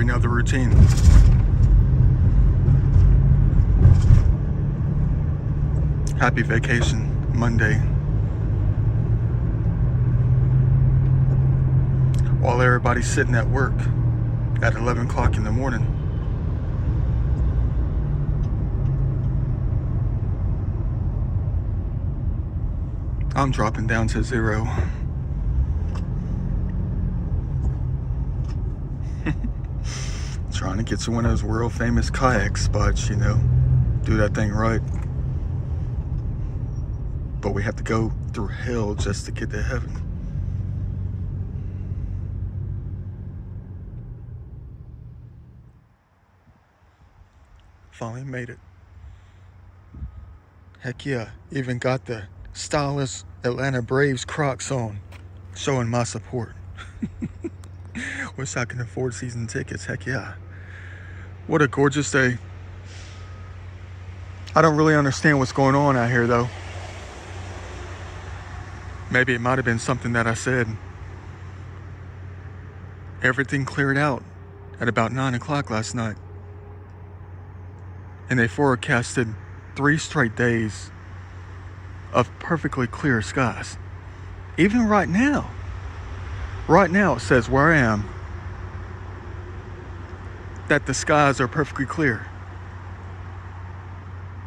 already know the routine. Happy vacation, Monday. While everybody's sitting at work at 11 o'clock in the morning. I'm dropping down to 0. Trying to get to one of those world famous kayak spots, you know, do that thing right. But we have to go through hell just to get to heaven. Finally made it. Heck yeah, even got the stylish Atlanta Braves Crocs on, showing my support. Wish I can afford season tickets, heck yeah. What a gorgeous day. I don't really understand what's going on out here though. Maybe it might have been something that I said. Everything cleared out at about 9 o'clock last night. And they forecasted 3 straight days of perfectly clear skies. Even right now it says where I am that the skies are perfectly clear.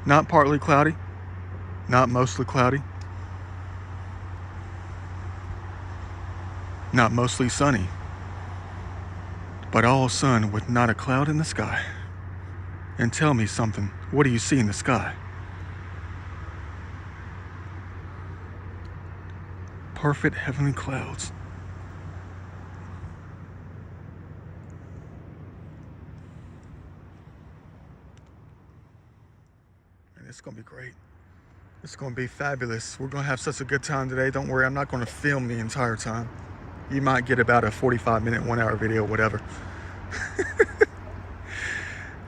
Not partly cloudy, not mostly cloudy, not mostly sunny, but all sun with not a cloud in the sky. And tell me something, what do you see in the sky? Perfect heavenly clouds. And it's gonna be great. It's gonna be fabulous. We're gonna have such a good time today. Don't worry, I'm not gonna film the entire time. You might get about a 45-minute, 1-hour video, whatever.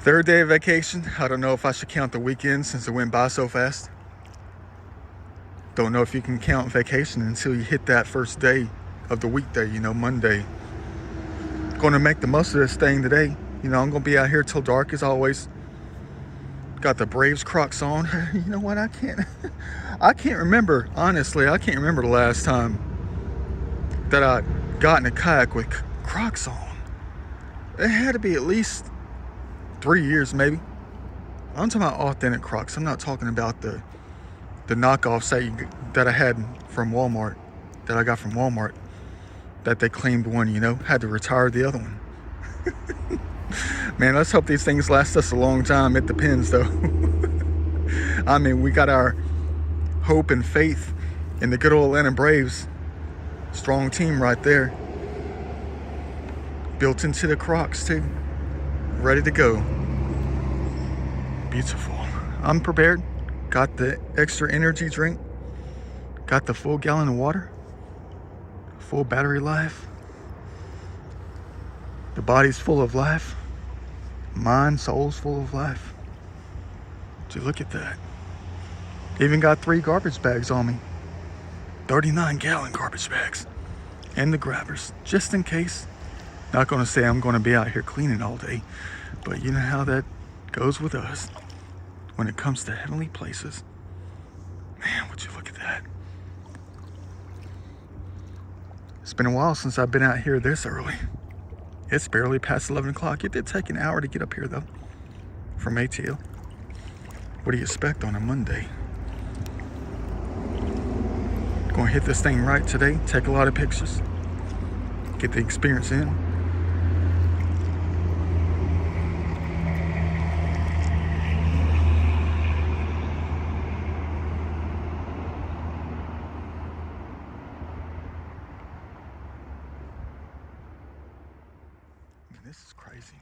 Third day of vacation. I don't know if I should count the weekend since it went by so fast. Don't know if you can count vacation until you hit that first day of the weekday, you know, Monday. Going to make the most of this thing today. You know, I'm going to be out here till dark as always. Got the Braves Crocs on. You know what, I can't remember, honestly, I can't remember the last time that I got in a kayak with Crocs on. It had to be at least 3 years maybe. I'm talking about authentic Crocs. I'm not talking about the knockoffs that I had from Walmart, that I got from Walmart, that they claimed one, you know, had to retire the other one. Man, let's hope these things last us a long time. It depends though. I mean, we got our hope and faith in the good old Atlanta Braves. Strong team right there. Built into the Crocs too. Ready to go. Beautiful. I'm prepared. Got the extra energy drink. Got the full gallon of water. Full battery life. The body's full of life. Mind, soul's full of life. Would you look at that? Even got 3 garbage bags on me. 39-gallon garbage bags. And the grabbers, just in case. Not gonna say I'm gonna be out here cleaning all day, but you know how that goes with us when it comes to heavenly places. Man, would you look at that? It's been a while since I've been out here this early. It's barely past 11 o'clock. It did take an hour to get up here though, from ATL. What do you expect on a Monday? Gonna hit this thing right today, take a lot of pictures, get the experience in. This is crazy.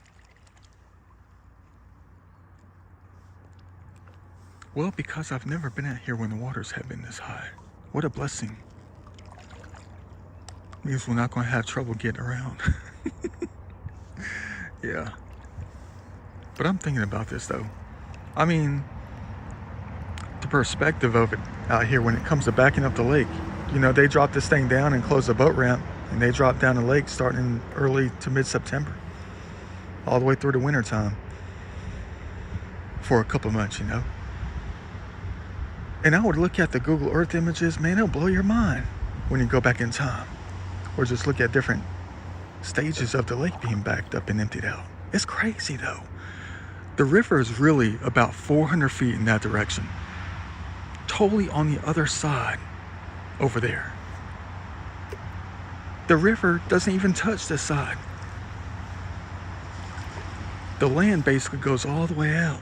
Well, because I've never been out here when the waters have been this high. What a blessing. Means we're not going to have trouble getting around. Yeah. But I'm thinking about this though. I mean, the perspective of it out here when it comes to backing up the lake. You know, they drop this thing down and close the boat ramp, and they drop down the lake starting in early to mid-September. all the way through the winter time for a couple months, you know. And I would look at the Google Earth images, man, it'll blow your mind when you go back in time. Or just look at different stages of the lake being backed up and emptied out. It's crazy though. The river is really about 400 feet in that direction. Totally on the other side over there. The river doesn't even touch this side. The land basically goes all the way out.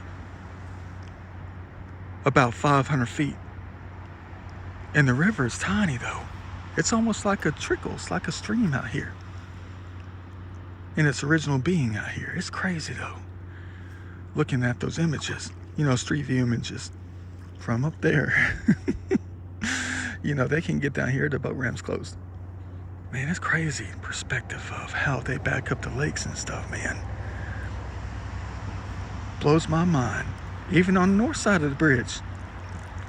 About 500 feet. And the river is tiny though. It's almost like a trickle. It's like a stream out here. In its original being out here. It's crazy though. Looking at those images. You know, street view images. From up there. You know, they can get down here, the boat ramp's closed. Man, it's crazy perspective of how they back up the lakes and stuff, man. Blows my mind. Even on the north side of the bridge,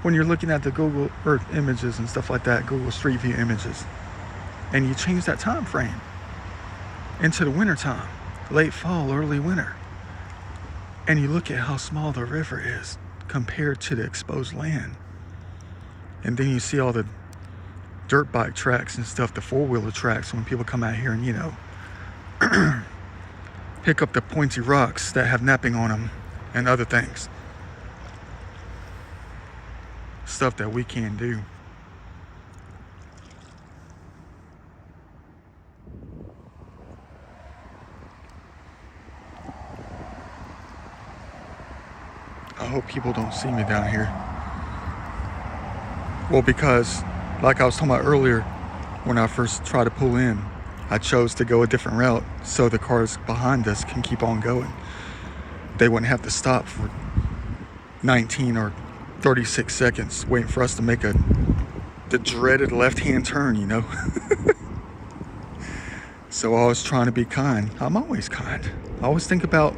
when you're looking at the Google Earth images and stuff like that, Google Street View images, and you change that time frame into the winter time, late fall, early winter, and you look at how small the river is compared to the exposed land, and then you see all the dirt bike tracks and stuff, the four-wheeler tracks, when people come out here and, you know, pick up the pointy rocks that have napping on them and other things. Stuff that we can't do. I hope people don't see me down here. Well, because like I was talking about earlier, when I first tried to pull in, I chose to go a different route so the cars behind us can keep on going. They wouldn't have to stop for 19 or 36 seconds waiting for us to make the dreaded left-hand turn, you know. So I was trying to be kind. I'm always kind. I always think about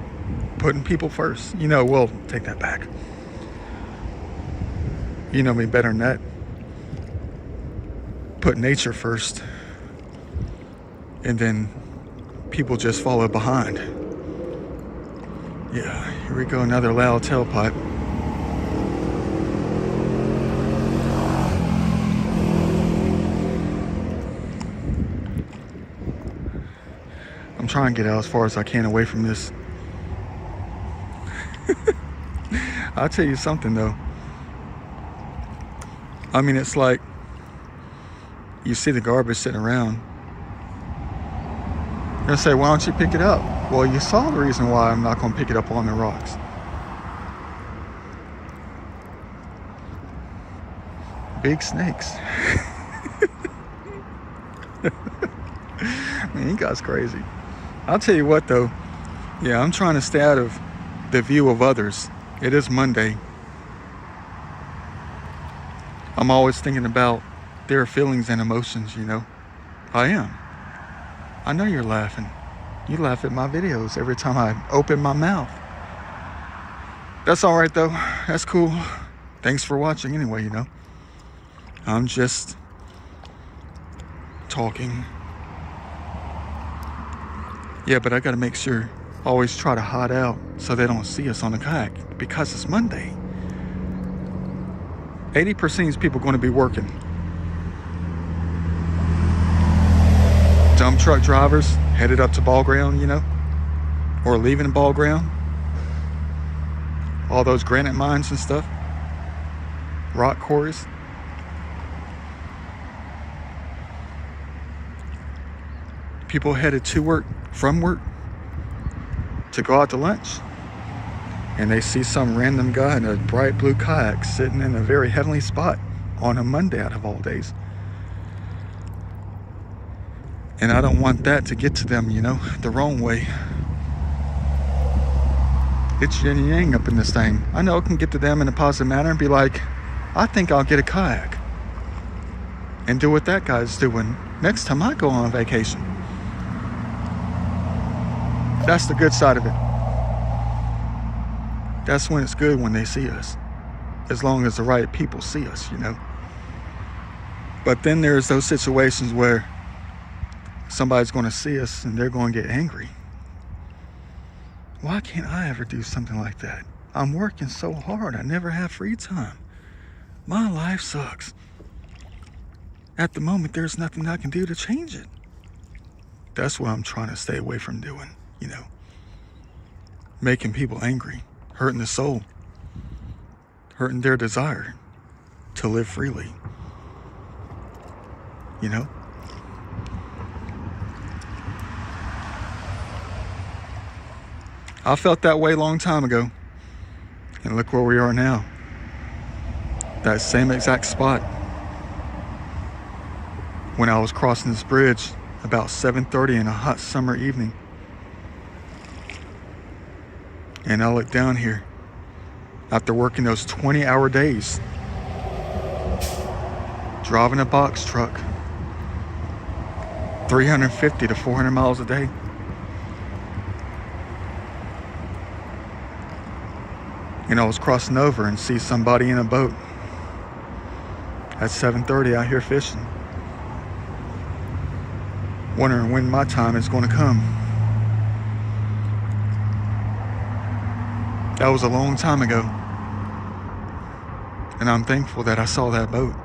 putting people first. You know, well, take that back. You know me better than that. Put nature first. And then people just follow behind. Yeah, here we go, another loud tailpipe. I'm trying to get out as far as I can away from this. I'll tell you something though. I mean, it's like you see the garbage sitting around. You'll say, why don't you pick it up? Well, you saw the reason why I'm not going to pick it up on the rocks. Big snakes. Man, you guys crazy. I'll tell you what though. Yeah, I'm trying to stay out of the view of others. It is Monday. I'm always thinking about their feelings and emotions, you know. I am. I know you're laughing. You laugh at my videos every time I open my mouth. That's all right though. That's cool. Thanks for watching anyway, you know. I'm just talking. Yeah, but I gotta make sure, always try to hide out so they don't see us on the kayak because it's Monday. 80% of these people are going to be working. Dump truck drivers headed up to ball ground, you know, or leaving ball ground. All those granite mines and stuff, rock quarries. People headed to work, from work, to go out to lunch, and they see some random guy in a bright blue kayak sitting in a very heavenly spot on a Monday out of all days. And I don't want that to get to them, you know, the wrong way. It's yin and yang up in this thing. I know it can get to them in a positive manner and be like, I think I'll get a kayak and do what that guy's doing next time I go on vacation. That's the good side of it. That's when it's good, when they see us. As long as the right people see us, you know. But then there's those situations where somebody's going to see us and they're going to get angry. Why can't I ever do something like that? I'm working so hard. I never have free time. My life sucks. At the moment, there's nothing I can do to change it. That's what I'm trying to stay away from doing, making people angry, hurting the soul, hurting their desire to live freely, I felt that way a long time ago, and look where we are now. That same exact spot. When I was crossing this bridge about 7:30 in a hot summer evening. And I looked down here after working those 20-hour days, driving a box truck, 350 to 400 miles a day. And I was crossing over and see somebody in a boat at 7:30 out here fishing, wondering when my time is going to come. That was a long time ago, and I'm thankful that I saw that boat.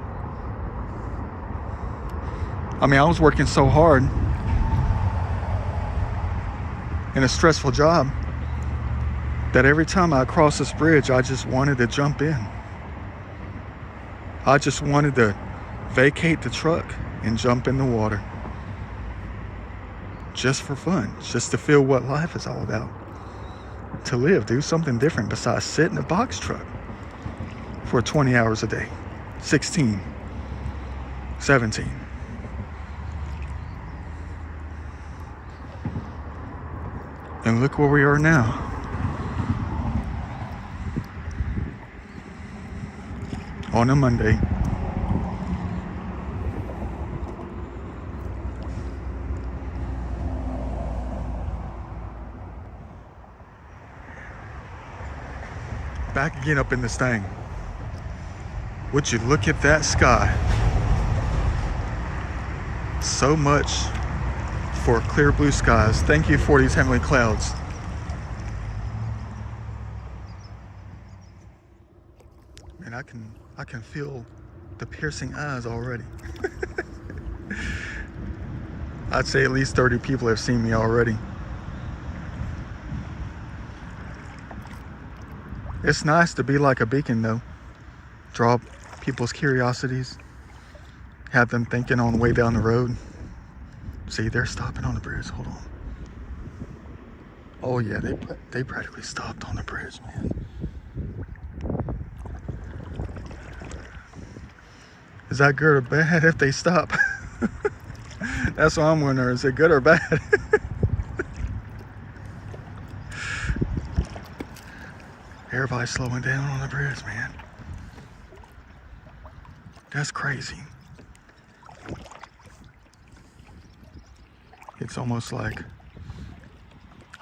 I mean, I was working so hard in a stressful job that every time I crossed this bridge, I just wanted to jump in. I just wanted to vacate the truck and jump in the water. Just for fun, just to feel what life is all about. To live, do something different besides sit in a box truck for 20 hours a day. 16, 17. And look where we are now. On a Monday. Back again up in this thing. Would you look at that sky? So much for clear blue skies. Thank you for these heavenly clouds. And I can feel the piercing eyes already. I'd say at least 30 people have seen me already. It's nice to be like a beacon though. Draw people's curiosities. Have them thinking on the way down the road. See, they're stopping on the bridge. Hold on. Oh yeah, they practically stopped on the bridge, man. Is that good or bad if they stop? That's what I'm wondering. Is it good or bad? Everybody's slowing down on the bridge, man. That's crazy. It's almost like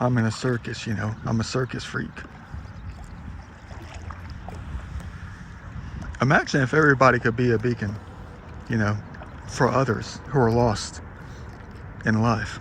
I'm in a circus, I'm a circus freak. Imagine if everybody could be a beacon, for others who are lost in life.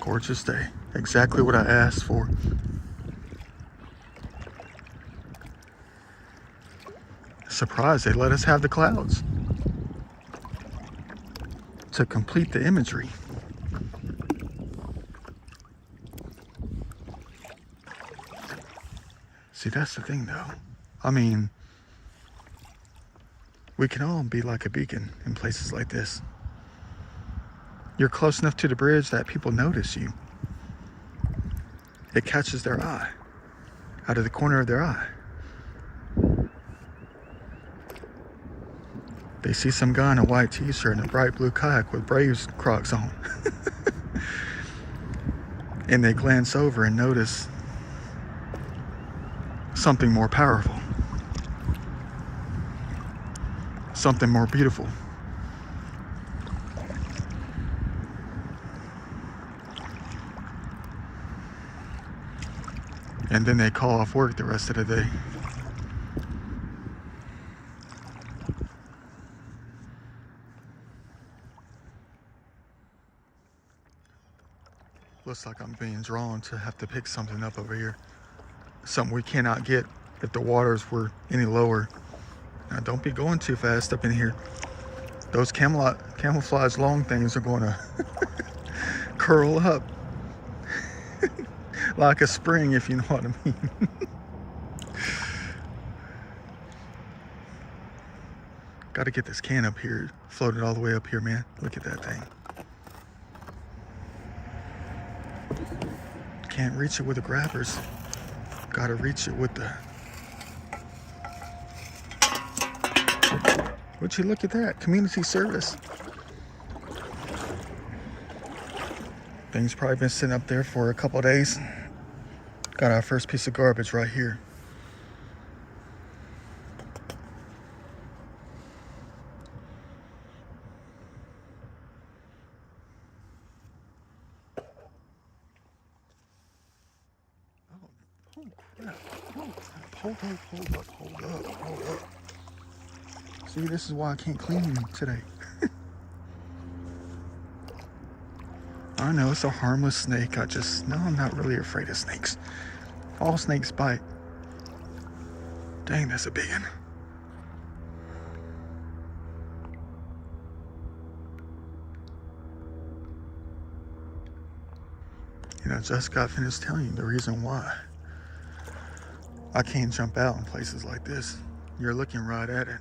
Gorgeous day. Exactly what I asked for. Surprised they let us have the clouds to complete the imagery. See, that's the thing though. I mean, we can all be like a beacon in places like this. You're close enough to the bridge that people notice you. It catches their eye, out of the corner of their eye. They see some guy in a white t-shirt and a bright blue kayak with Braves Crocs on. And they glance over and notice something more powerful. something more beautiful. And then they call off work the rest of the day. Looks like I'm being drawn to have to pick something up over here. Something we cannot get if the waters were any lower. Now don't be going too fast up in here. Those camouflage long things are going to curl up like a spring, if you know what I mean. Got to get this can up here, floated all the way up here, man. Look at that thing. Can't reach it with the grabbers. Got to reach it with the... Would you look at that? Community service. Thing's probably been sitting up there for a couple of days. Got our first piece of garbage right here. Oh crap. Hold up. See, this is why I can't clean today. I know it's a harmless snake. I'm not really afraid of snakes. All snakes bite. Dang, that's a big one. You know, I just got finished telling you the reason why I can't jump out in places like this. You're looking right at it.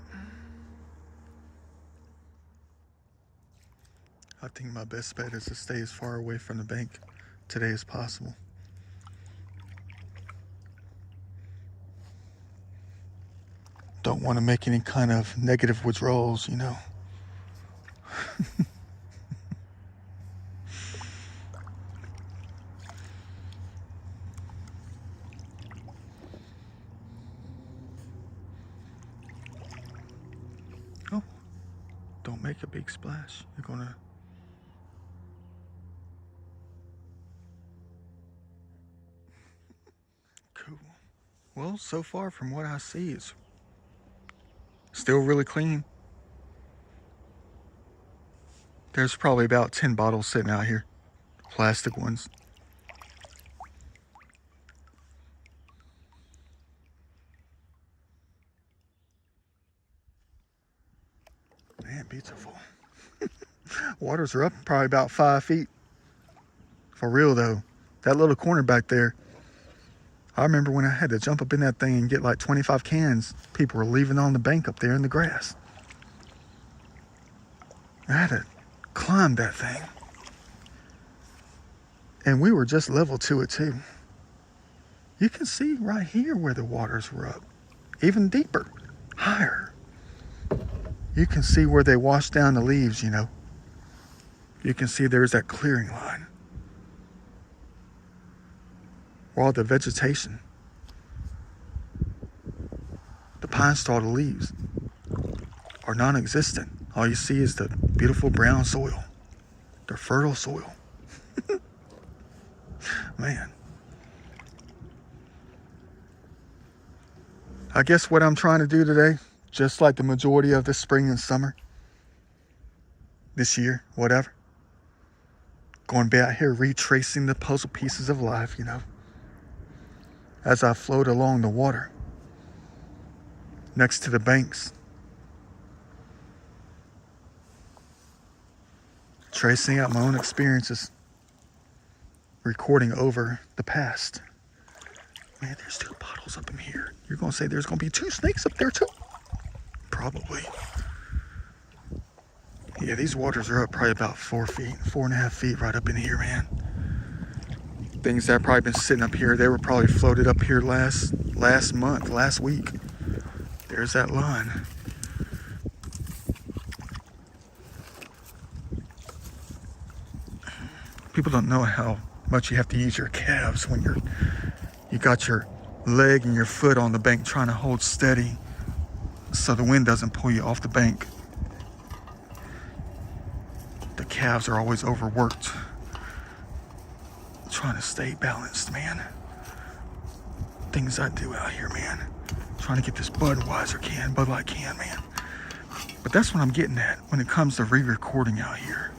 I think my best bet is to stay as far away from the bank today as possible. Don't want to make any kind of negative withdrawals, you know. Oh, don't make a big splash. You're gonna... Cool. Well, so far from what I see, it's still really clean. There's probably about 10 bottles sitting out here. Plastic ones. Man, beautiful. Waters are up probably about 5 feet. For real though. That little corner back there, I remember when I had to jump up in that thing and get like 25 cans, people were leaving on the bank up there in the grass. I had to climb that thing. And we were just level to it too. You can see right here where the waters were up. Even deeper, higher. You can see where they washed down the leaves, you know. You can see there's that clearing line. All the vegetation, the pine straw, the leaves are non-existent. All you see is the beautiful brown soil, the fertile soil. Man. I guess what I'm trying to do today, just like the majority of this spring and summer, this year, whatever, going to be out here retracing the puzzle pieces of life, you know, as I float along the water next to the banks, tracing out my own experiences, recording over the past. Man, there's 2 bottles up in here. You're gonna say there's gonna be 2 snakes up there too? Probably. Yeah, these waters are up probably about 4 feet, 4.5 feet right up in here, man. Things that have probably been sitting up here, they were probably floated up here last week. There's that line. People don't know how much you have to use your calves when you got your leg and your foot on the bank trying to hold steady so the wind doesn't pull you off the bank. The calves are always overworked. Trying to stay balanced, man. Things I do out here, man. Trying to get this Bud Light can, man. But that's what I'm getting at when it comes to re-recording out here.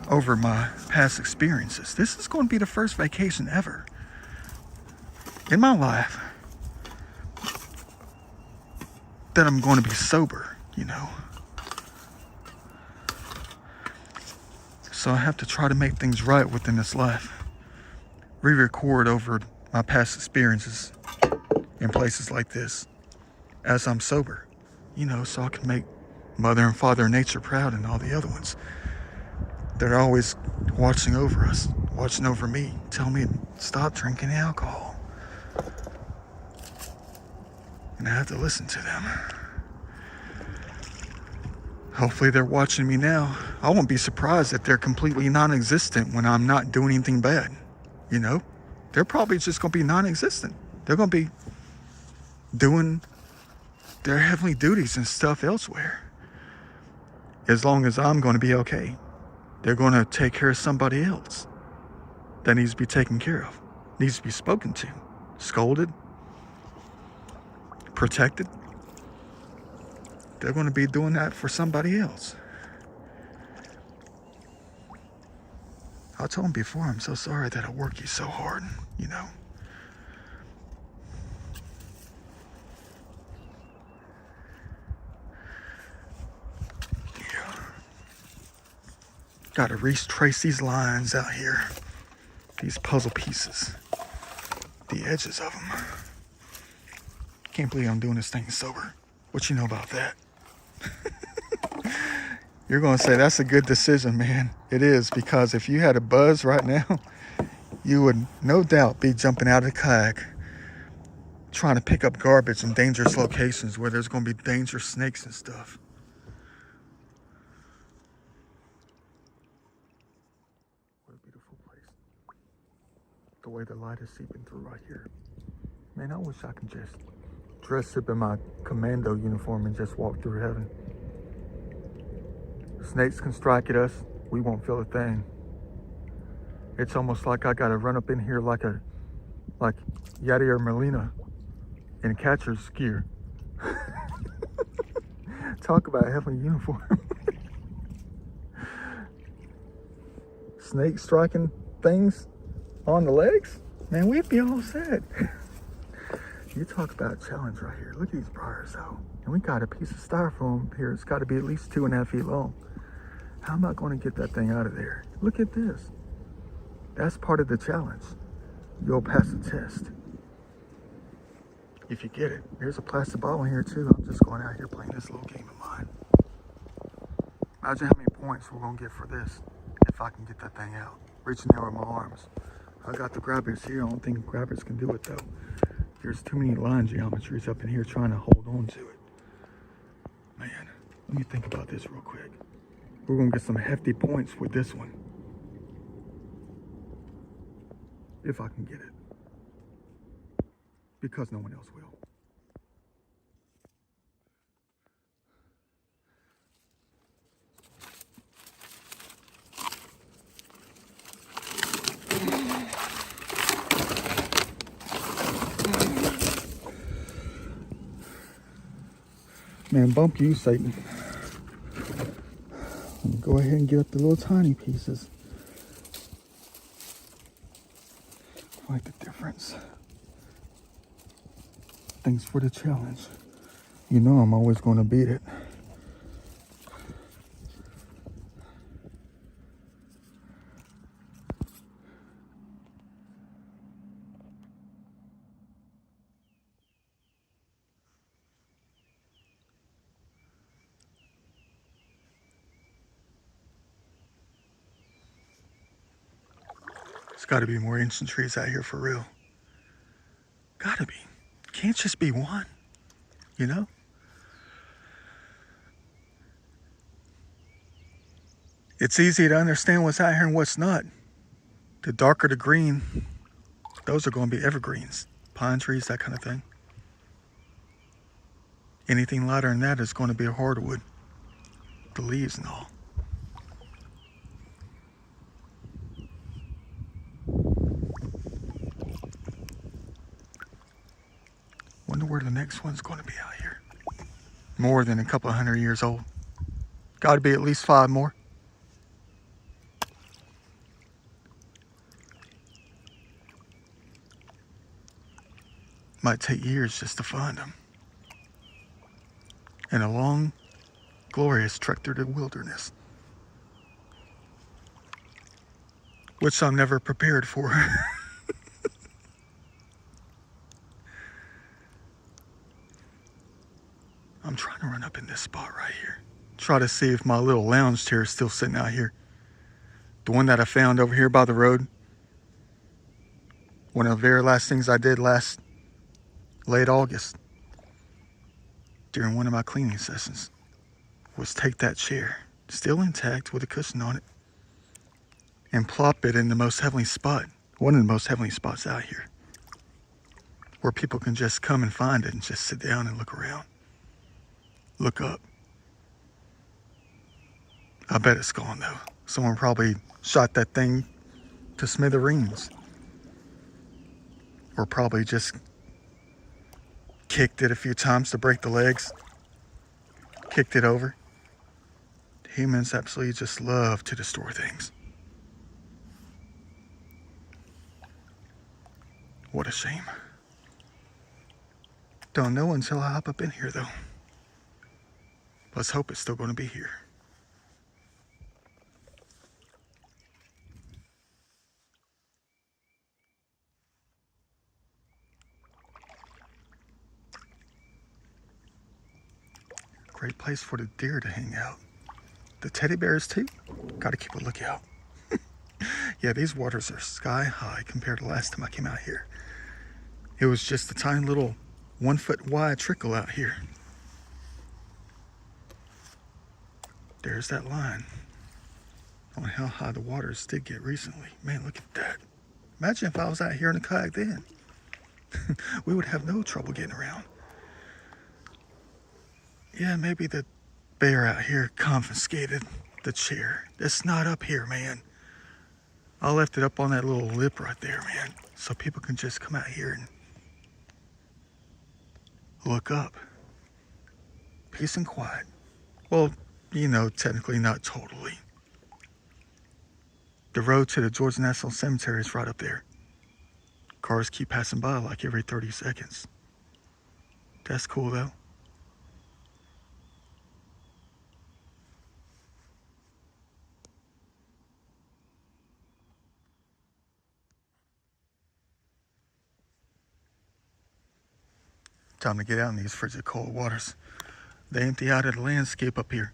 Over my past experiences. This is going to be the first vacation ever in my life that I'm going to be sober, you know. So I have to try to make things right within this life. Re-record over my past experiences in places like this as I'm sober, you know, so I can make Mother and Father Nature proud and all the other ones. They're always watching over us, watching over me, telling me to stop drinking alcohol. And I have to listen to them. Hopefully they're watching me now. I won't be surprised if they're completely non-existent when I'm not doing anything bad. You know? They're probably just going to be non-existent. They're going to be doing their heavenly duties and stuff elsewhere. As long as I'm going to be okay. They're going to take care of somebody else that needs to be taken care of, needs to be spoken to, scolded, protected. They're going to be doing that for somebody else. I told them before, I'm so sorry that I work you so hard, you know. Got to retrace these lines out here. These puzzle pieces. The edges of them. Can't believe I'm doing this thing sober. What you know about that? You're going to say, that's a good decision, man. It is, because if you had a buzz right now, you would no doubt be jumping out of the kayak, trying to pick up garbage in dangerous locations where there's going to be dangerous snakes and stuff. The way the light is seeping through right here. Man, I wish I could just dress up in my commando uniform and just walk through heaven. Snakes can strike at us, we won't feel a thing. It's almost like I gotta run up in here like Yadier Molina in catcher's gear. Talk about heavenly uniform. Snake striking things on the legs, man, we'd be all set. You talk about a challenge right here. Look at these briars though. And we got a piece of styrofoam here. It's got to be at least 2.5 feet long. How am I going to get that thing out of there? Look at this. That's part of the challenge. You'll pass the test if you get it. There's a plastic ball in here too. I'm just going out here playing this little game of mine. Imagine how many points we're going to get for this if I can get that thing out. Reaching there with my arms. I got the grabbers here. I don't think grabbers can do it though. There's too many line geometries up in here trying to hold on to it. Man, let me think about this real quick. We're gonna get some hefty points with this one. If I can get it. Because no one else will. Man, bump you, Satan. Let me go ahead and get up the little tiny pieces. I like the difference. Thanks for the challenge. You know I'm always going to beat it. There's got to be more ancient trees out here for real. Gotta be. Can't just be one, you know? It's easy to understand what's out here and what's not. The darker the green, those are going to be evergreens. Pine trees, that kind of thing. Anything lighter than that is going to be a hardwood. The leaves and all. Wonder where the next one's going to be out here. More than a couple 100 years old. Got to be at least 5 more. Might take years just to find them. And a long, glorious trek through the wilderness. Which I'm never prepared for. I'm trying to run up in this spot right here. Try to see if my little lounge chair is still sitting out here. The one that I found over here by the road. One of the very last things I did late August during one of my cleaning sessions was take that chair, still intact with a cushion on it, and plop it in the most heavenly spot, one of the most heavenly spots out here, where people can just come and find it and just sit down and look around, look up. I bet it's gone though. Someone probably shot that thing to smithereens, or probably just kicked it a few times to break the legs, kicked it over. Humans absolutely just love to destroy things. What a shame. Don't know until I hop up in here though. Let's hope it's still going to be here. Great place for the deer to hang out. The teddy bears too. Gotta keep a lookout. Yeah, these waters are sky high compared to last time I came out here. It was just a tiny little 1 foot wide trickle out here. There's that line on how high the waters did get recently. Man, look at that. Imagine if I was out here in a kayak then. We would have no trouble getting around. Yeah, maybe the bear out here confiscated the chair. It's not up here, man. I left it up on that little lip right there, man, so people can just come out here and look up. Peace and quiet. Well, you know, technically not totally. The road to the Georgia National Cemetery is right up there. Cars keep passing by like every 30 seconds. That's cool though. Time to get out in these frigid cold waters. They empty out of the landscape up here.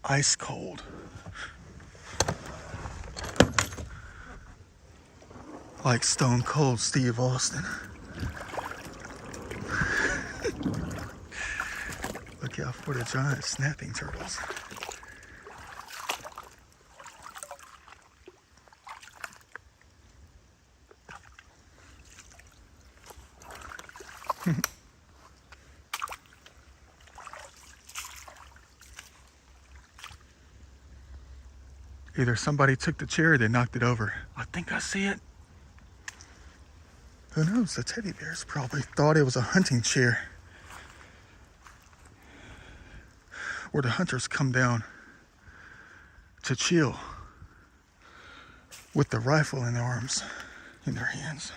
Ice cold. Like Stone Cold Steve Austin. Look out for the giant snapping turtles. Either somebody took the chair or they knocked it over. I think I see it. Who knows? The teddy bears probably thought it was a hunting chair, where the hunters come down to chill with the rifle in their arms, in their hands.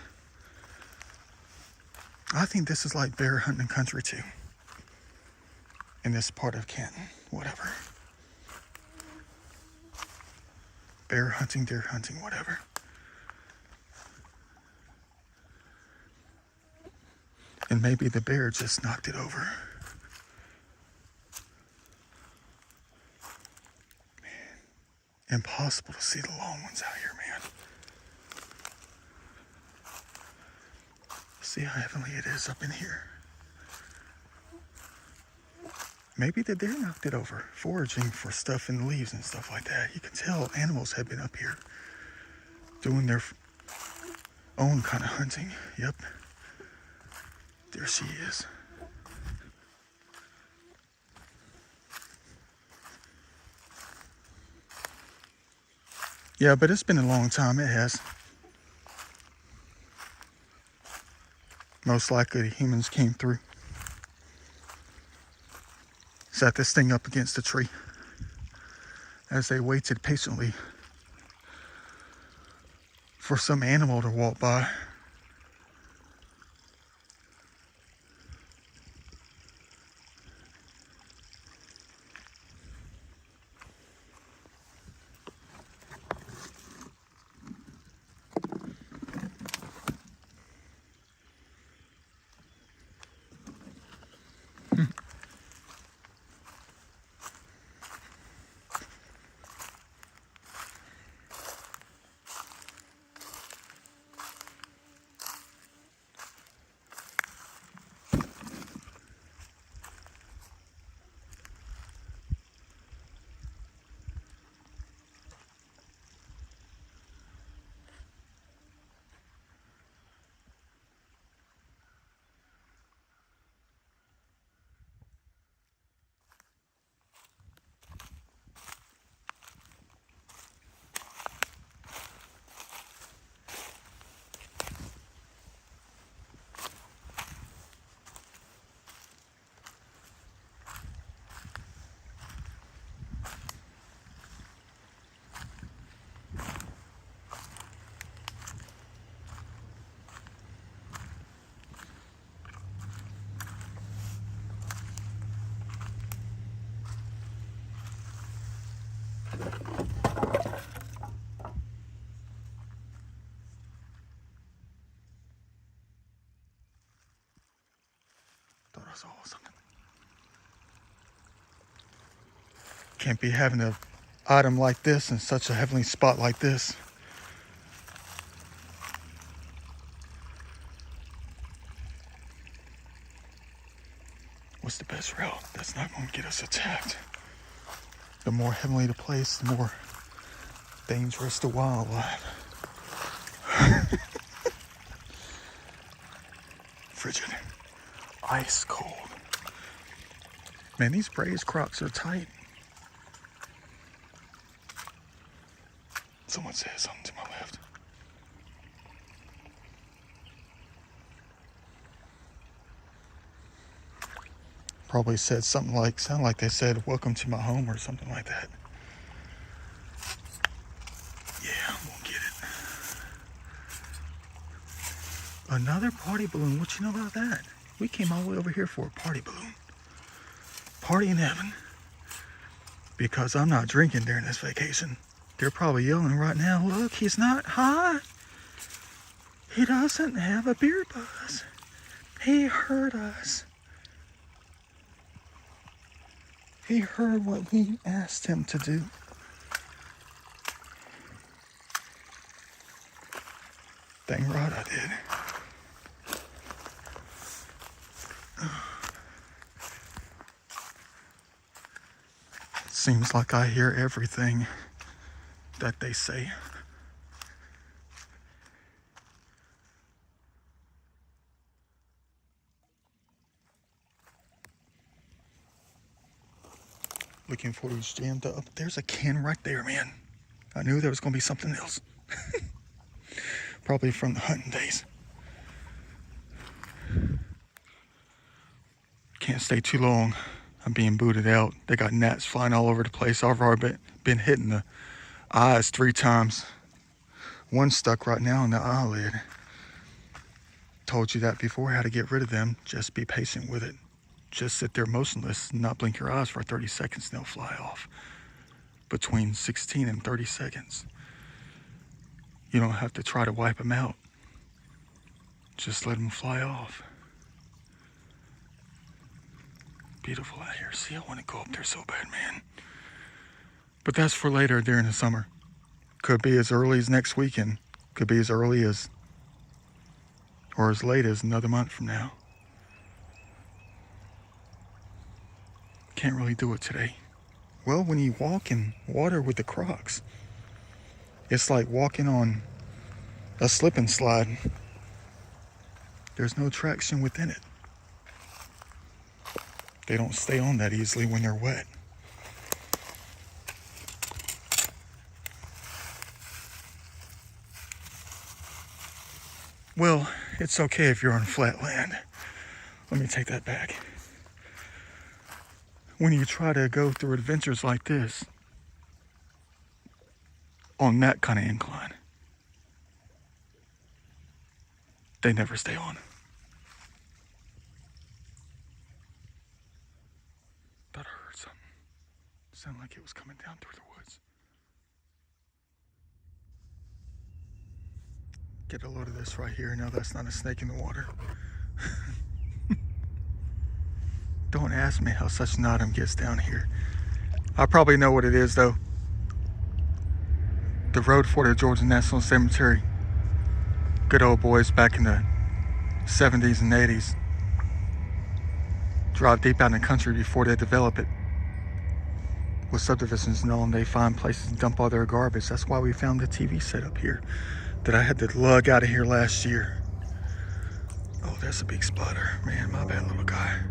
I think this is like bear hunting country too. In this part of Canton, whatever. Bear hunting, deer hunting, whatever. And maybe the bear just knocked it over. Man, impossible to see the long ones out here, man. See how heavenly it is up in here. Maybe the deer knocked it over, foraging for stuff in the leaves and stuff like that. You can tell animals have been up here doing their own kind of hunting. Yep. There she is. Yeah, but it's been a long time. It has. Most likely humans came through. Set this thing up against the tree as they waited patiently for some animal to walk by. Thought I saw something. Can't be having an item like this in such a heavenly spot like this. What's the best route that's not going to get us attacked? The more heavenly the place, the more dangerous the wildlife. Frigid. Ice cold. Man, these Braves Crocs are tight. Someone said something to my left. Probably said something like, sound like they said, "Welcome to my home," or something like that. Yeah, I'm gonna get it. Another party balloon. What you know about that? We came all the way over here for a party balloon. Party in heaven. Because I'm not drinking during this vacation. They're probably yelling right now, "Look, he's not high. He doesn't have a beer buzz. He heard us. He heard what we asked him to do." Dang right I did. Seems like I hear everything that they say. Looking for these jammed up. There's a can right there, man. I knew there was going to be something else. Probably from the hunting days. Can't stay too long. I'm being booted out. They got gnats flying all over the place. I've already been hitting the eyes 3 times. One stuck right now in the eyelid. Told you that before, how to get rid of them. Just be patient with it. Just sit there motionless, not blink your eyes for 30 seconds, and they'll fly off. Between 16 and 30 seconds. You don't have to try to wipe them out. Just let them fly off. Beautiful out here. See, I want to go up there so bad, man. But that's for later during the summer. Could be as early as next weekend. Could be as early as, or as late as another month from now. Can't really do it today. Well, when you walk in water with the Crocs, it's like walking on a slip and slide. There's no traction within it. They don't stay on that easily when they're wet. Well, it's okay if you're on flat land. Let me take that back. When you try to go through adventures like this, on that kind of incline, they never stay on. Thought I heard something. Sounded like it was coming down through the woods. Get a load of this right here. No, that's not a snake in the water. Don't ask me how such an item gets down here. I probably know what it is, though. The road for the Georgia National Cemetery. Good old boys back in the 70s and 80s. Drive deep out in the country before they develop it. With subdivisions and all, and they find places to dump all their garbage. That's why we found the TV set up here that I had to lug out of here last year. Oh, there's a big spotter. Man, my bad, little guy.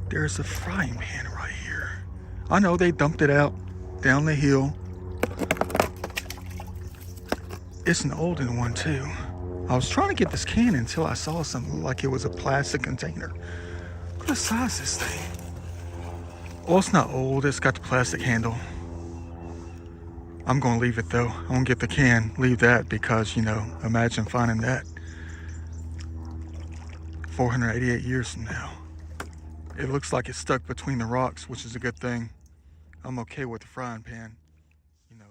There's a frying pan right here. I know they dumped it out down the hill. It's an older one too. I was trying to get this can until I saw something like it was a plastic container. What size is this thing? Well, it's not old. It's got the plastic handle. I'm gonna leave it though. I'm gonna get the can, leave that, because, you know, imagine finding that 488 years from now. It looks like it's stuck between the rocks, which is a good thing. I'm okay with the frying pan, you know.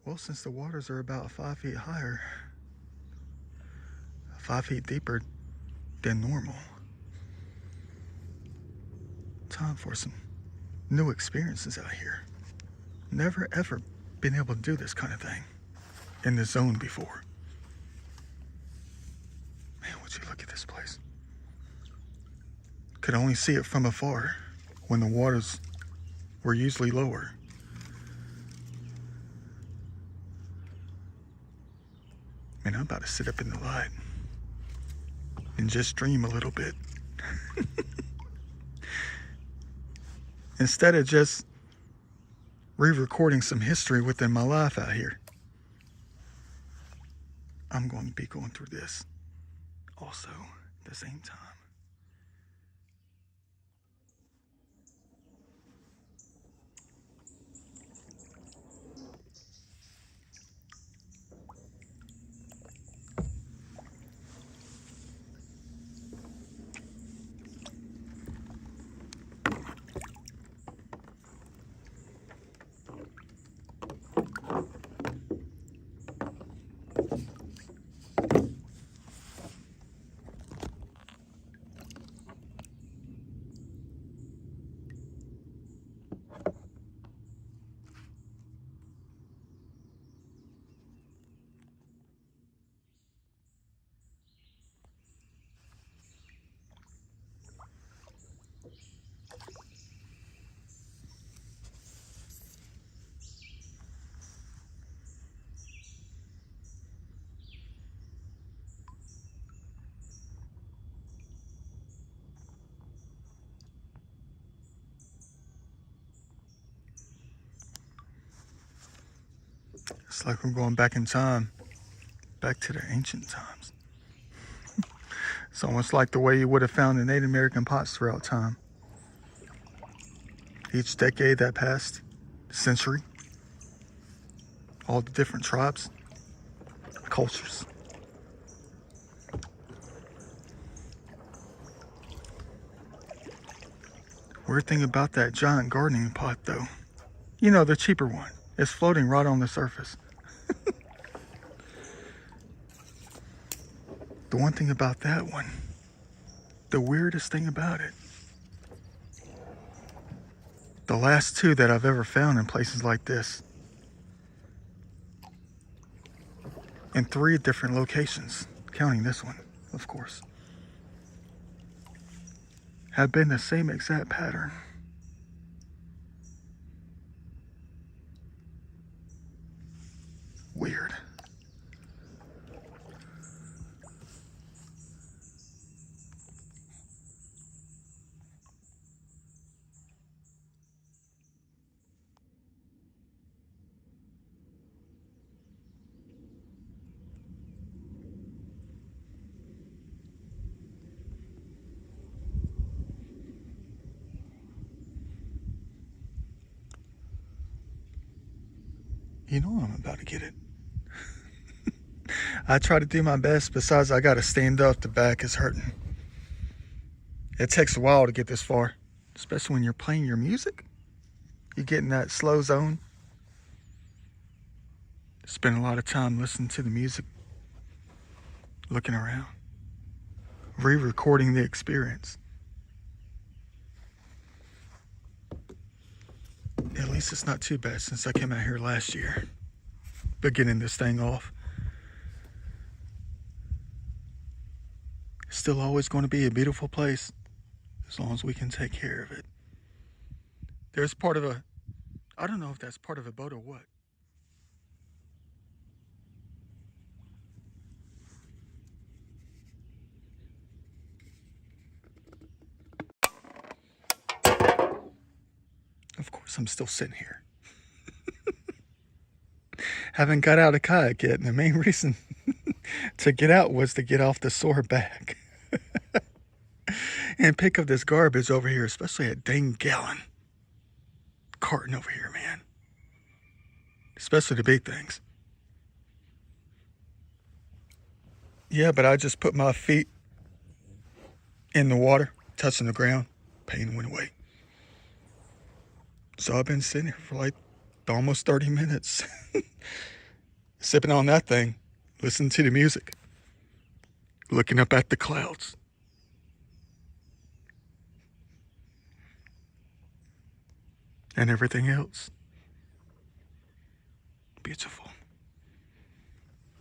Well, since the waters are about 5 feet higher, 5 feet deeper than normal, time for some new experiences out here. Never ever been able to do this kind of thing in this zone before. Man, would you look at this place? Could only see it from afar when the waters were usually lower. Man, I'm about to sit up in the light and just dream a little bit. Instead of just re-recording some history within my life out here, I'm going to be going through this also at the same time. It's like we're going back in time, back to the ancient times. It's almost like the way you would have found the Native American pots throughout time. Each decade that passed, century, all the different tribes, cultures. Weird thing about that giant gardening pot though, you know, the cheaper one, it's floating right on the surface. The one thing about that one, the weirdest thing about it, the last two that I've ever found in places like this, in 3 different locations, counting this one, of course, have been the same exact pattern. You know I'm about to get it. I try to do my best. Besides, I got to stand up. The back is hurting. It takes a while to get this far, especially when you're playing your music. You get in that slow zone. Spend a lot of time listening to the music, looking around, re-recording the experience. At least it's not too bad since I came out here last year, beginning this thing off. It's still always going to be a beautiful place as long as we can take care of it. There's part of a, I don't know if that's part of a boat or what. Of course, I'm still sitting here. Haven't got out of kayak yet, and the main reason to get out was to get off the sore back and pick up this garbage over here, especially a dang gallon carton over here, man. Especially the big things. Yeah, but I just put my feet in the water, touching the ground, pain went away. So I've been sitting here for like almost 30 minutes, sipping on that thing, listening to the music, looking up at the clouds. And everything else. Beautiful.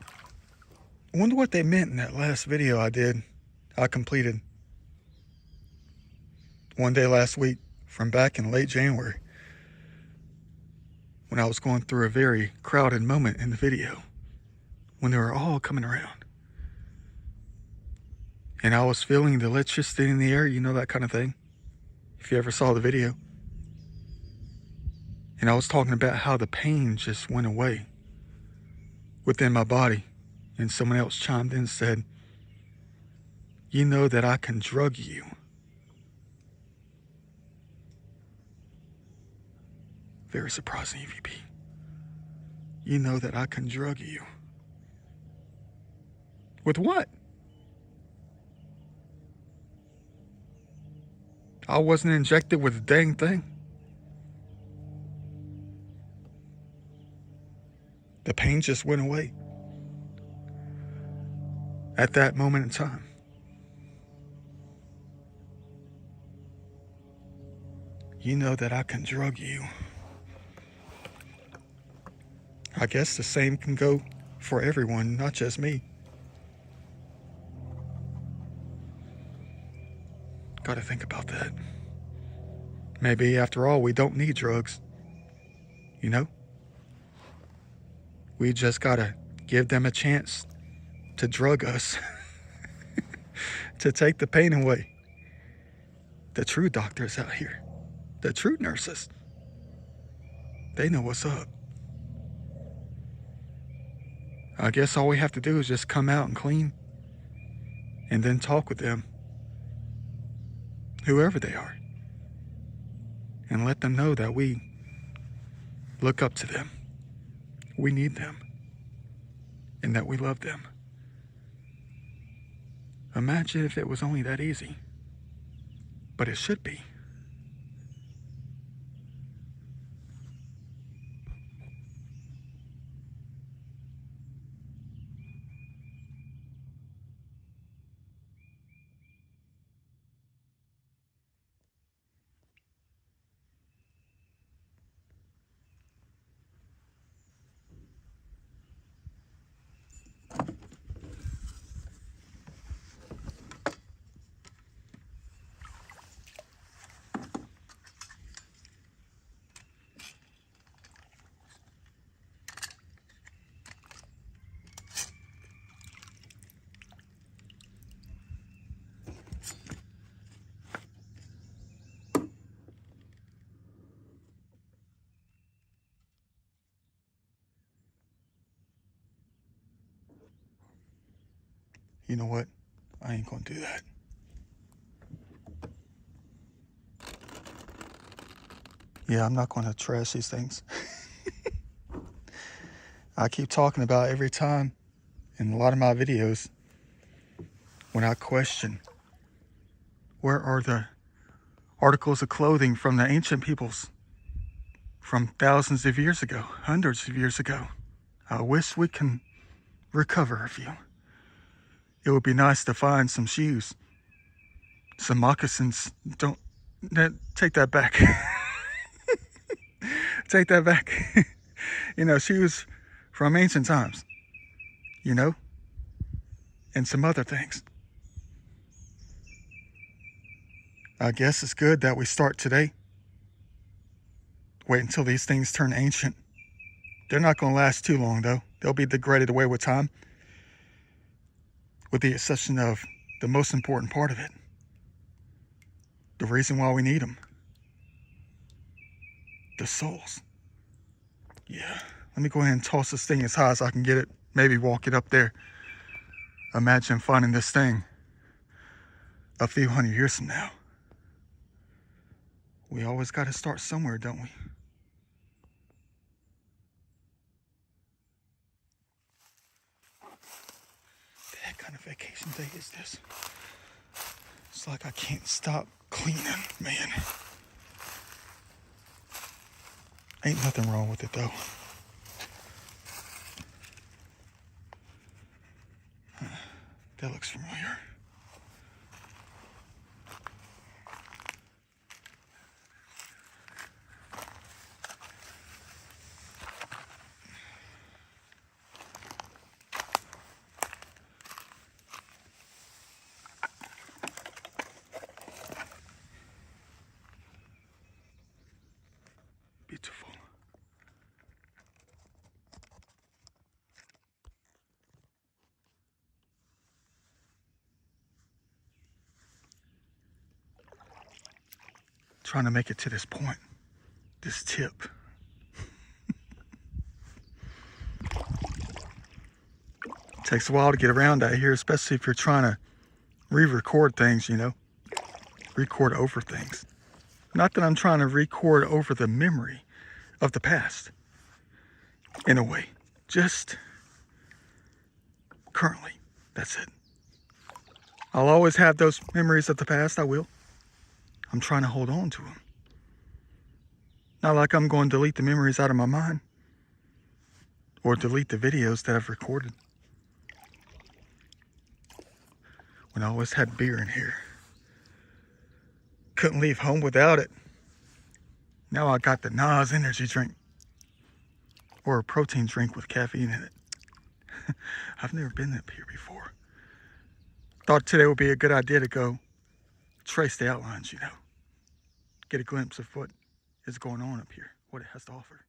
I wonder what they meant in that last video I completed one day last week from back in late January, when I was going through a very crowded moment in the video, when they were all coming around. And I was feeling the electricity in the air, you know, that kind of thing, if you ever saw the video. And I was talking about how the pain just went away within my body. And someone else chimed in and said, you know that I can drug you. Very surprising, EVP. You know that I can drug you. With what? I wasn't injected with a dang thing. The pain just went away at that moment in time. You know that I can drug you. I guess the same can go for everyone, not just me. Gotta think about that. Maybe after all, we don't need drugs. You know? We just gotta give them a chance to drug us, to take the pain away. The true doctors out here, the true nurses, they know what's up. I guess all we have to do is just come out and clean, and then talk with them, whoever they are, and let them know that we look up to them, we need them, and that we love them. Imagine if it was only that easy, but it should be. You know what? I ain't gonna do that. Yeah, I'm not gonna trash these things. I keep talking about every time in a lot of my videos when I question, where are the articles of clothing from the ancient peoples from thousands of years ago, hundreds of years ago? I wish we can recover a few. It would be nice to find some shoes, some moccasins. Take that back. Take that back. Shoes from ancient times, and some other things. I guess it's good that we start today. Wait until these things turn ancient. They're not going to last too long, though. They'll be degraded away with time, with the exception of the most important part of it. The reason why we need them. The souls. Yeah. Let me go ahead and toss this thing as high as I can get it. Maybe walk it up there. Imagine finding this thing a few hundred years from now. We always got to start somewhere, don't we? The heck kind of vacation day is this? It's like I can't stop cleaning, man. Ain't nothing wrong with it, though. That looks familiar. Beautiful. Trying to make it to this point, this tip. Takes a while to get around out here, especially if you're trying to re-record things, record over things. Not that I'm trying to record over the memory of the past, in a way, just currently, that's it. I'll always have those memories of the past, I will. I'm trying to hold on to them. Not like I'm going to delete the memories out of my mind or delete the videos that I've recorded. When I always had beer in here. Couldn't leave home without it. Now I got the Nas energy drink or a protein drink with caffeine in it. I've never been up here before. Thought today would be a good idea to go trace the outlines, get a glimpse of what is going on up here, what it has to offer.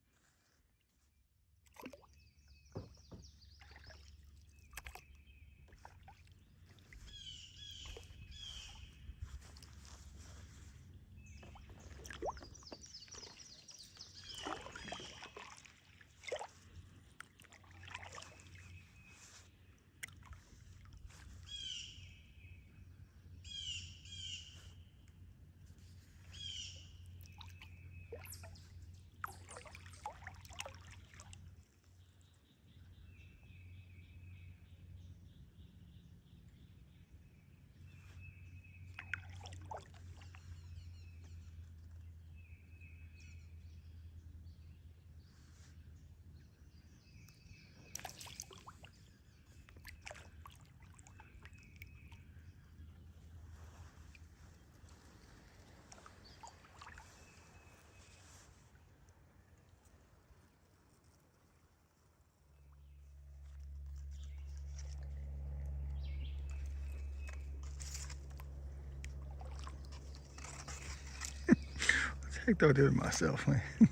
What the heck do I do to myself, man? What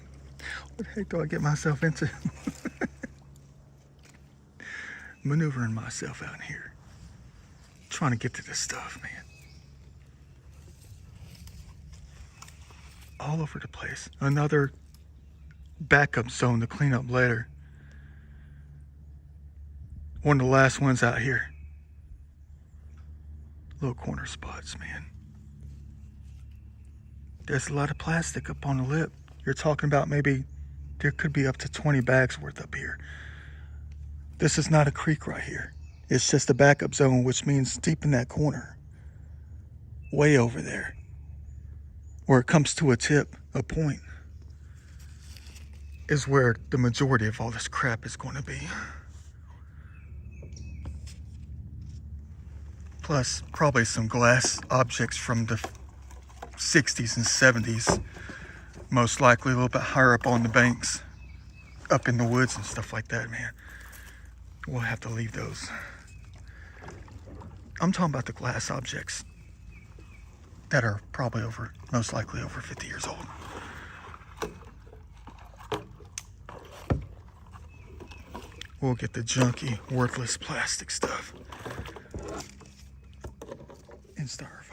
the heck do I get myself into? Maneuvering myself out here. Trying to get to this stuff, man. All over the place. Another backup zone to clean up later. One of the last ones out here. Little corner spots, man. There's a lot of plastic up on the lip. You're talking about maybe there could be up to 20 bags worth up here. This is not a creek right here. It's just a backup zone, which means deep in that corner, way over there, where it comes to a tip, a point, is where the majority of all this crap is going to be. Plus, probably some glass objects from the 60s and 70s. Most likely a little bit higher up on the banks, up in the woods and stuff like that, man. We'll have to leave those. I'm talking about the glass objects that are probably most likely over 50 years old. We'll get the junky, worthless plastic stuff and styrofoam.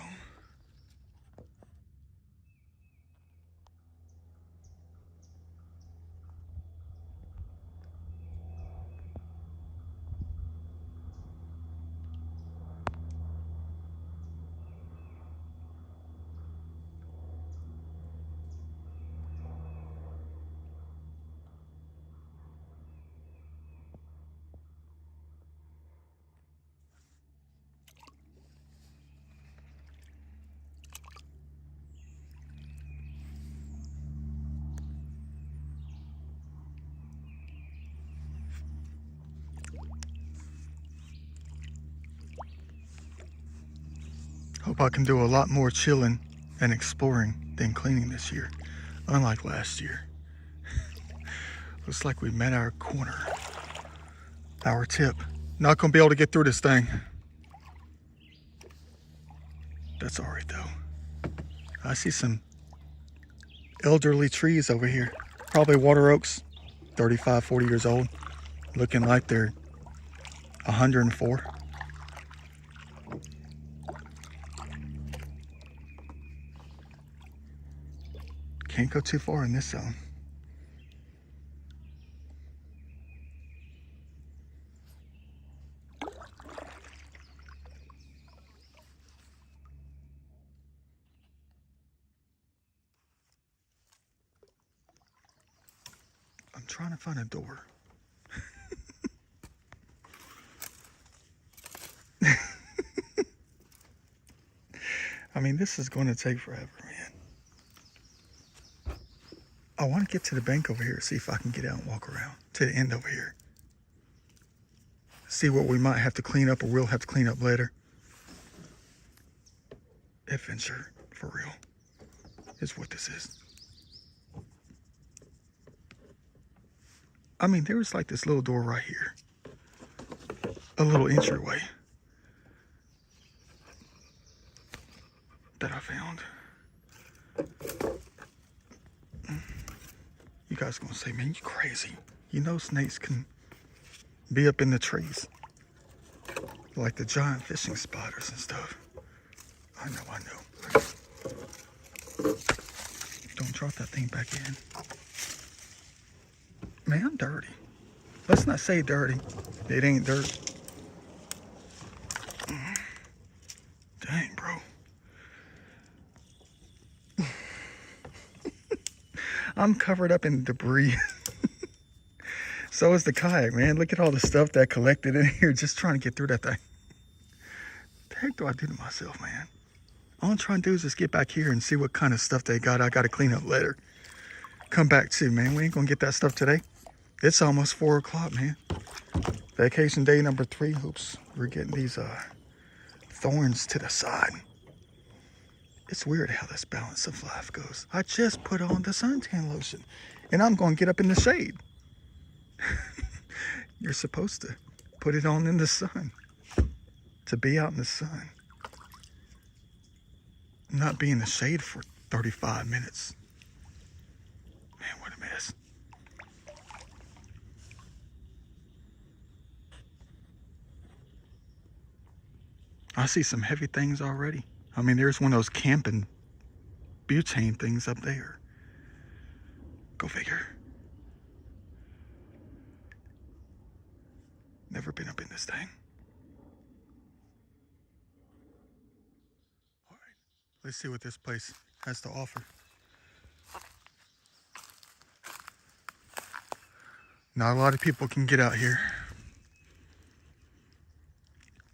Hope I can do a lot more chilling and exploring than cleaning this year, unlike last year. Looks like we met our corner, our tip. Not gonna be able to get through this thing. That's all right though. I see some elderly trees over here, probably water oaks, 35, 40 years old, looking like they're 104. Can't go too far in this zone. I'm trying to find a door. I mean, this is going to take forever, man. I want to get to the bank over here, see if I can get out and walk around to the end over here. See what we might have to clean up or we'll have to clean up later. Adventure, for real, is what this is. I mean, there was like this little door right here. A little entryway that I found. You guys gonna say, man, you crazy. You know snakes can be up in the trees. Like the giant fishing spiders and stuff. I know. Don't drop that thing back in. Man, I'm dirty. Let's not say dirty. It ain't dirt. Dang, bro. I'm covered up in debris. So is the kayak, man. Look at all the stuff that collected in here just trying to get through that thing. The heck do I do to myself, man? All I'm trying to do is just get back here and see what kind of stuff they got. I got to clean up later. Come back too, man. We ain't going to get that stuff today. It's almost 4 o'clock, man. Vacation day number 3. Oops, we're getting these thorns to the side. It's weird how this balance of life goes. I just put on the suntan lotion and I'm going to get up in the shade. You're supposed to put it on in the sun, to be out in the sun, not be in the shade for 35 minutes. Man, what a mess. I see some heavy things already. I mean, there's one of those camping butane things up there. Go figure. Never been up in this thing. All right, let's see what this place has to offer. Not a lot of people can get out here.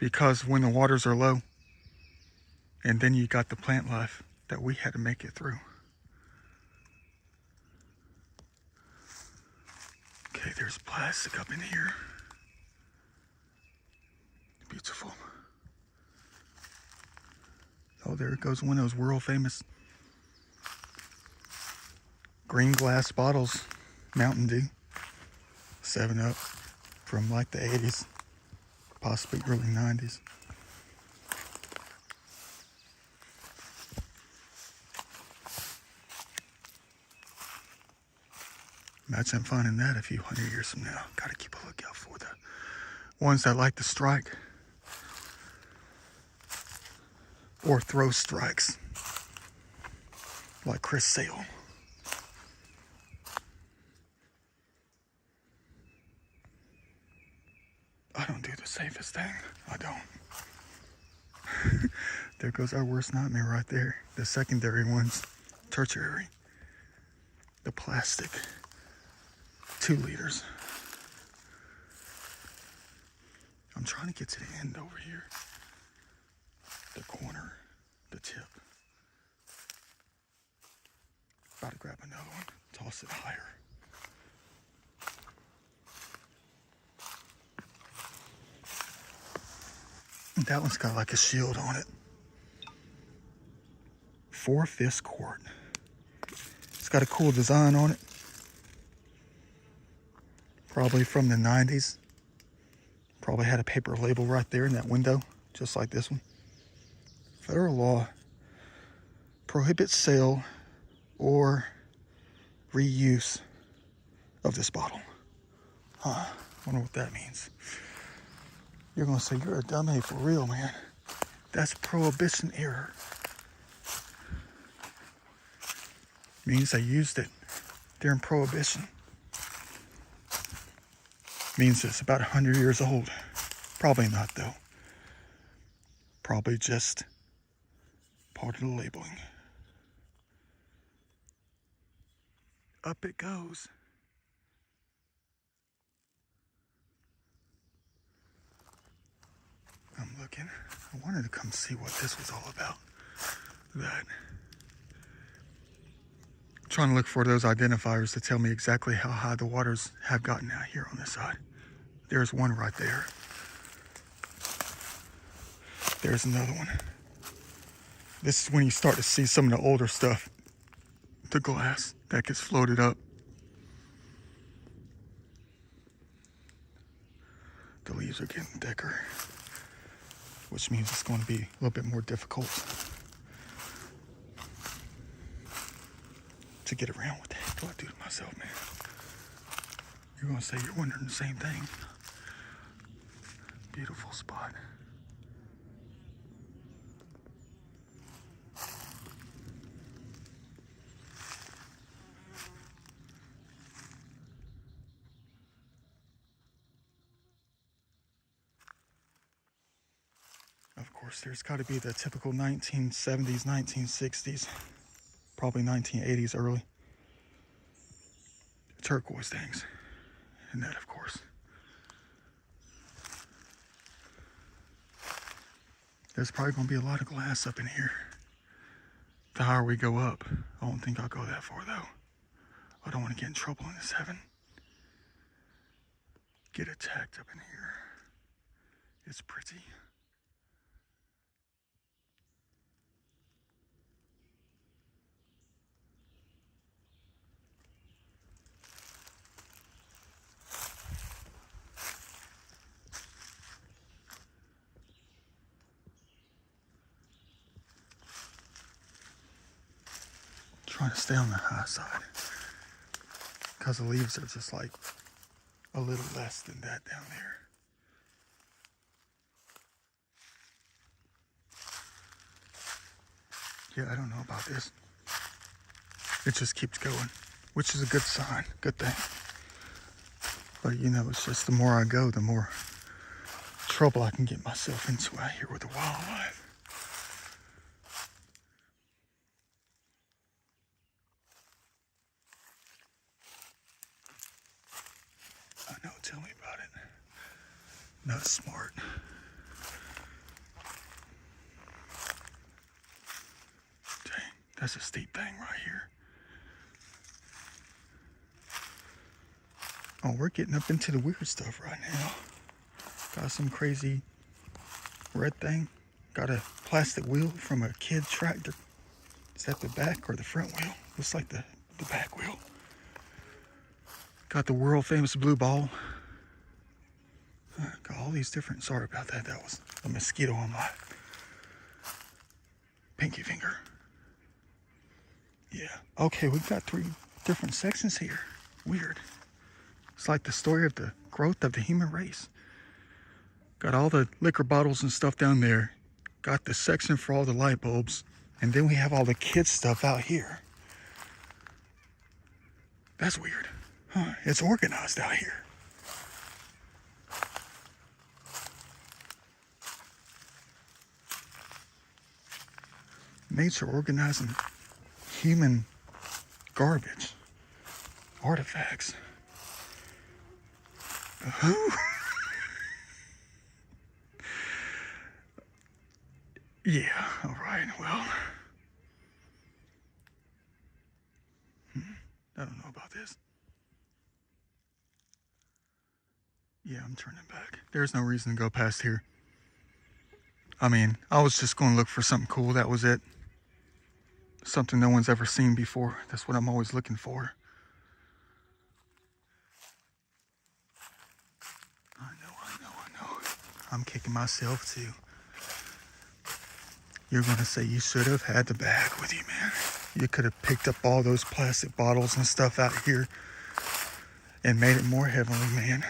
because when the waters are low, and then you got the plant life that we had to make it through. Okay, there's plastic up in here. Beautiful. Oh, there goes one of those world famous green glass bottles, Mountain Dew, 7-Up, from like the 80s, possibly early 90s. Imagine finding that a few hundred years from now. Gotta keep a lookout for the ones that like to strike or throw strikes, like Chris Sale. I don't do the safest thing. I don't. There goes our worst nightmare right there. The secondary ones, tertiary. The plastic, 2 liters. I'm trying to get to the end over here. The corner, the tip. About to grab another one, toss it higher. That one's got like a shield on it. 4/5 quart. It's got a cool design on it. Probably from the 90s. Probably had a paper label right there in that window, just like this one. Federal law prohibits sale or reuse of this bottle. Huh, wonder what that means. You're gonna say, you're a dummy for real, man. That's prohibition error. Means they used it during prohibition. Means it's about 100 years old. Probably not though. Probably just part of the labeling. Up it goes. I'm looking. I wanted to come see what this was all about. That. Trying to look for those identifiers to tell me exactly how high the waters have gotten out here on this side. There's one right there. There's another one. This is when you start to see some of the older stuff. The glass that gets floated up. The leaves are getting thicker, which means it's going to be a little bit more difficult to get around. What the heck do I do to myself, man? You're going to say you're wondering the same thing. Beautiful spot. Of course, there's got to be the typical 1970s, 1960s, probably 1980s early turquoise things. And that, of course. There's probably going to be a lot of glass up in here. The higher we go up, I don't think I'll go that far though. I don't want to get in trouble in this heaven. Get attacked up in here. It's pretty. Trying to stay on the high side because the leaves are just like a little less than that down there. Yeah, I don't know about this. It just keeps going, which is a good sign, good thing. But you know, it's just the more I go, the more trouble I can get myself into out here with the wildlife. I know, tell me about it. Not smart. That's a steep thing right here. Oh, we're getting up into the weird stuff right now. Got some crazy red thing. Got a plastic wheel from a kid tractor. Is that the back or the front wheel? Looks like the back wheel. Got the world famous blue ball. Got all these different, sorry about that. That was a mosquito on my pinky finger. Yeah. Okay, we've got 3 different sections here. Weird. It's like the story of the growth of the human race. Got all the liquor bottles and stuff down there. Got the section for all the light bulbs. And then we have all the kids stuff out here. That's weird. Huh, it's organized out here. Nature organizing human garbage, artifacts. Yeah, all right, well. I don't know about this. Yeah, I'm turning back. There's no reason to go past here. I mean, I was just going to look for something cool. That was it. Something no one's ever seen before. That's what I'm always looking for. I know. I'm kicking myself too. You're going to say you should have had the bag with you, man. You could have picked up all those plastic bottles and stuff out here and made it more heavenly, man.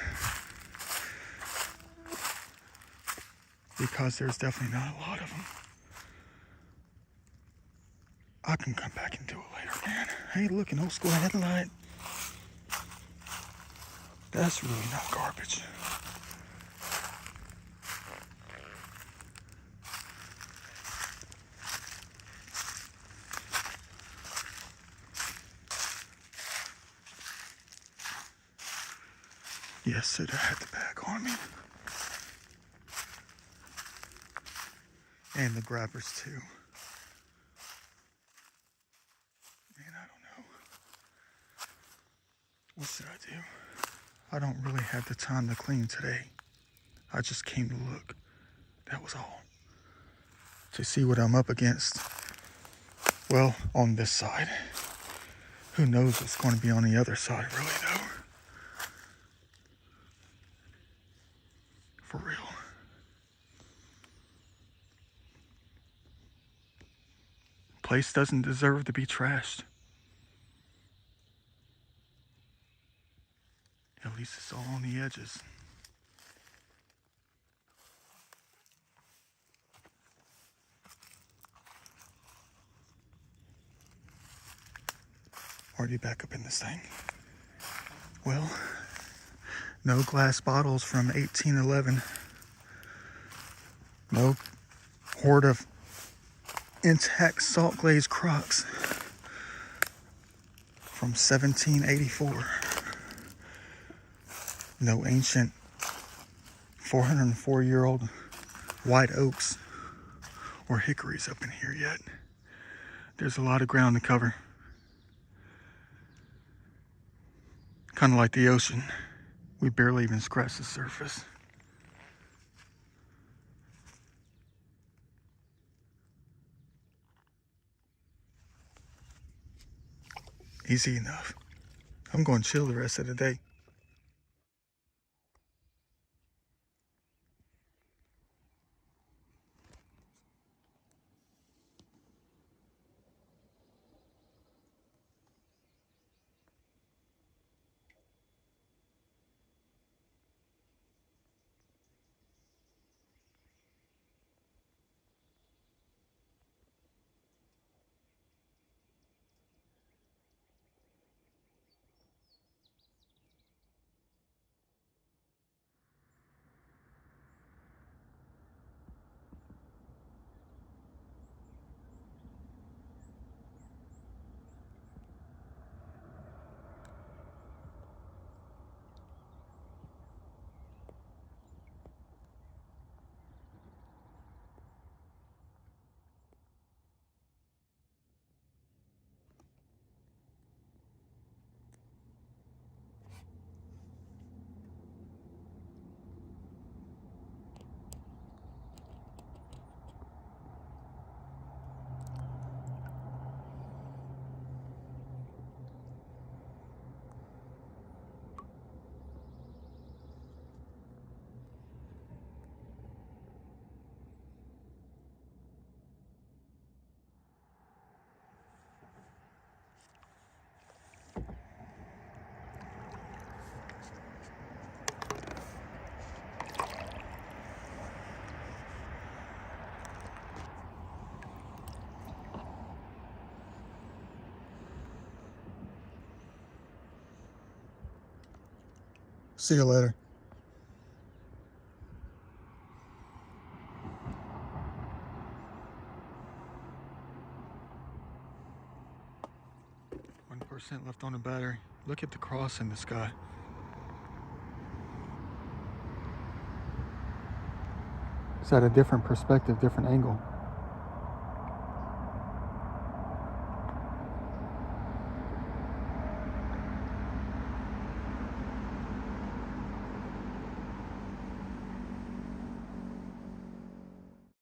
Because there's definitely not a lot of them. I can come back and do it later, man. Hey, look, an old school headlight. That's really not garbage. Yes, sir, I had the bag on me. And the grabbers, too. Man, I don't know. What should I do? I don't really have the time to clean today. I just came to look. That was all. To see what I'm up against. Well, on this side. Who knows what's going to be on the other side, really, though. For real. Place doesn't deserve to be trashed. At least it's all on the edges. Already back up in this thing. Well, no glass bottles from 1811. No hoard of intact salt glazed crocks from 1784. No ancient 404-year-old white oaks or hickories up in here yet. There's a lot of ground to cover. Kind of like the ocean. We barely even scratched the surface. Easy enough. I'm going to chill the rest of the day. See you later. % left on the battery. Look at the cross in the sky. It's at a different perspective, different angle.